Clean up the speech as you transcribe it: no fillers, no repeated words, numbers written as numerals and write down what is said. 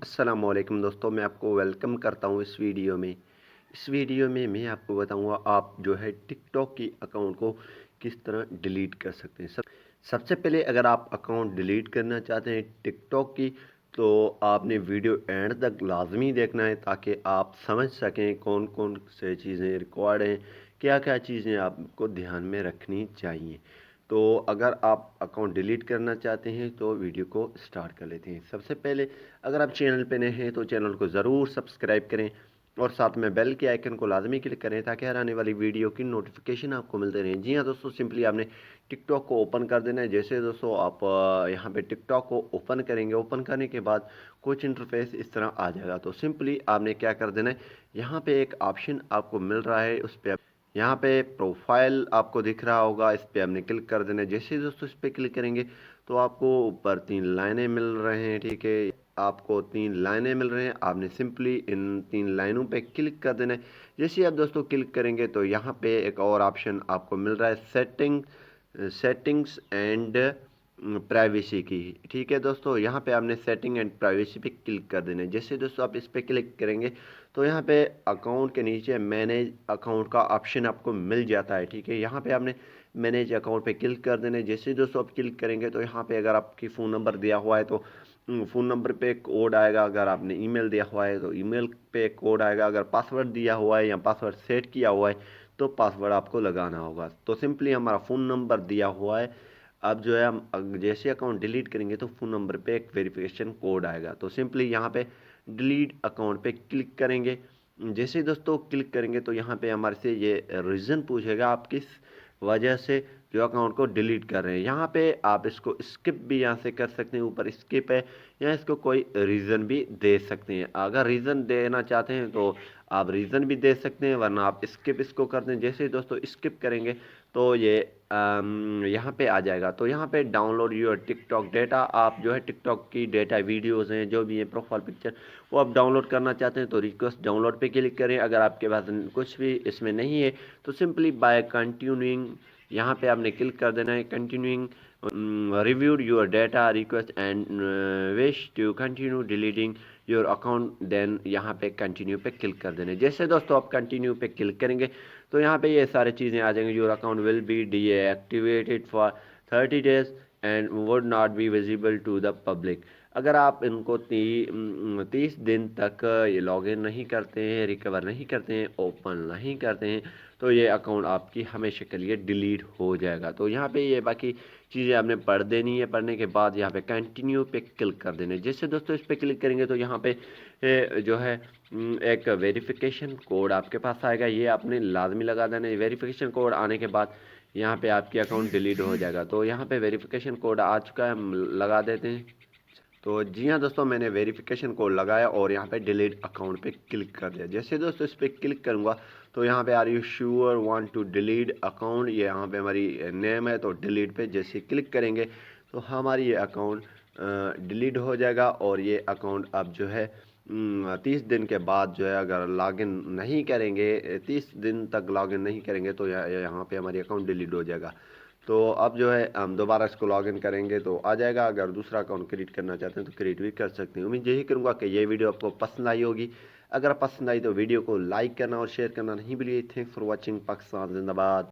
अस्सलामुअलैकुम दोस्तों, मैं आपको वेलकम करता हूँ इस वीडियो में मैं आपको बताऊँगा आप जो है टिकटॉक की अकाउंट को किस तरह डिलीट कर सकते हैं। सबसे पहले अगर आप अकाउंट डिलीट करना चाहते हैं टिकटॉक की, तो आपने वीडियो एंड तक लाजमी देखना है ताकि आप समझ सकें कौन कौन से चीज़ें रिकॉर्ड हैं, क्या क्या चीज़ें आपको ध्यान में रखनी चाहिए। तो अगर आप अकाउंट डिलीट करना चाहते हैं तो वीडियो को स्टार्ट कर लेते हैं। सबसे पहले अगर आप चैनल पे नए हैं तो चैनल को ज़रूर सब्सक्राइब करें और साथ में बेल के आइकन को लाजमी क्लिक करें ताकि हर आने वाली वीडियो की नोटिफिकेशन आपको मिलते रहें। जी हाँ दोस्तों, सिंपली आपने टिकटॉक को ओपन कर देना है। जैसे दोस्तों आप यहाँ पे टिकटॉक को ओपन करेंगे, ओपन करने के बाद कुछ इंटरफेस इस तरह आ जाएगा। तो सिंपली आपने क्या कर देना है, यहाँ पे एक ऑप्शन आपको मिल रहा है, उस पर यहाँ पे प्रोफाइल आपको दिख रहा होगा, इस पर आपने क्लिक कर देना है। जैसे ही दोस्तों इस पर क्लिक करेंगे तो आपको ऊपर 3 लाइनें मिल रहे हैं, ठीक है, आपको 3 लाइनें मिल रहे हैं। आपने सिंपली इन 3 लाइनों पे क्लिक कर देना है। जैसे ही आप दोस्तों क्लिक करेंगे तो यहाँ पे एक और ऑप्शन आपको मिल रहा है, सेटिंग्स एंड प्राइवेसी की। ठीक है दोस्तों, यहाँ पे आपने सेटिंग एंड प्राइवेसी पे क्लिक कर देना है। जैसे दोस्तों आप इस पर क्लिक करेंगे तो यहाँ पे अकाउंट के नीचे मैनेज अकाउंट का ऑप्शन आपको मिल जाता है। ठीक है, यहाँ पे आपने मैनेज अकाउंट पे क्लिक कर देना है। जैसे दोस्तों आप क्लिक करेंगे तो यहाँ पे अगर आपकी फ़ोन नंबर दिया हुआ है तो फ़ोन नंबर पे एक कोड आएगा, अगर आपने ईमेल दिया हुआ है तो ईमेल पे एक कोड आएगा, अगर पासवर्ड दिया हुआ है या पासवर्ड सेट किया हुआ है तो पासवर्ड आपको लगाना होगा। तो सिंपली हमारा फ़ोन नंबर दिया हुआ है। अब जो है हम जैसे अकाउंट डिलीट करेंगे तो फ़ोन नंबर पे एक वेरिफिकेशन कोड आएगा। तो सिंपली यहाँ पे डिलीट अकाउंट पे क्लिक करेंगे। जैसे ही दोस्तों क्लिक करेंगे तो यहाँ पे हमारे से ये रीज़न पूछेगा आप किस वजह से जो अकाउंट को डिलीट कर रहे हैं। यहाँ पे आप इसको स्किप भी यहाँ से कर सकते हैं, ऊपर स्किप है, या इसको कोई रीज़न भी दे सकते हैं। अगर रीज़न देना चाहते हैं तो आप रीज़न भी दे सकते हैं, वरना आप स्किप इसको कर दें। जैसे ही दोस्तों स्किप करेंगे तो ये यहाँ पे आ जाएगा। तो यहाँ पे डाउनलोड योर टिकटॉक डेटा, आप जो है टिकटॉक की डेटा वीडियोज़ हैं जो भी है प्रोफाइल पिक्चर वो आप डाउनलोड करना चाहते हैं तो रिक्वेस्ट डाउनलोड पे क्लिक करें। अगर आपके पास कुछ भी इसमें नहीं है तो सिंपली बाय कंटिन्यूइंग यहाँ पे आपने क्लिक कर देना है। Continuing reviewed your data request and wish to continue deleting your account, then यहाँ पे कंटिन्यू पे क्लिक कर देना है। जैसे दोस्तों आप कंटिन्यू पे क्लिक करेंगे तो यहाँ पे ये सारी चीज़ें आ जाएंगी। Your account will be deactivated for 30 days and would not be visible to the public. अगर आप इनको 30 दिन तक ये लॉगिन नहीं करते हैं, रिकवर नहीं करते हैं, ओपन नहीं करते हैं, तो ये अकाउंट आपकी हमेशा के लिए डिलीट हो जाएगा। तो यहाँ पे ये बाकी चीज़ें आपने पढ़ देनी है। पढ़ने के बाद यहाँ पे कंटिन्यू पे क्लिक कर देना है। जैसे दोस्तों इस पर क्लिक करेंगे तो यहाँ पे जो है एक वेरिफिकेशन कोड आपके पास आएगा, ये आपने लाजमी लगा देना है। वेरिफिकेशन कोड आने के बाद यहाँ पे आपकी अकाउंट डिलीट हो जाएगा। तो यहाँ पे वेरिफिकेशन कोड आ चुका है, हम लगा देते हैं। तो जी हाँ दोस्तों, मैंने वेरिफिकेशन कोड लगाया और यहाँ पे डिलीट अकाउंट पे क्लिक कर दिया। जैसे दोस्तों इस पर क्लिक करूँगा तो यहाँ पे are you sure want to delete account, ये यहाँ पे हमारी नेम है, तो डिलीट पे जैसे क्लिक करेंगे तो हमारी ये अकाउंट डिलीट हो जाएगा। और ये अकाउंट अब जो है 30 दिन के बाद जो है अगर लॉगिन नहीं करेंगे, 30 दिन तक लॉगिन नहीं करेंगे तो यहाँ पे हमारी अकाउंट डिलीट हो जाएगा। तो अब जो है हम दोबारा इसको लॉगिन करेंगे तो आ जाएगा। अगर दूसरा अकाउंट क्रिएट करना चाहते हैं तो क्रिएट भी कर सकते हैं। उम्मीद यही करूँगा कि ये वीडियो आपको पसंद आई होगी। अगर पसंद आई तो वीडियो को लाइक करना और शेयर करना नहीं भूलिए। Thanks for watching. पाकिस्तान जिंदाबाद।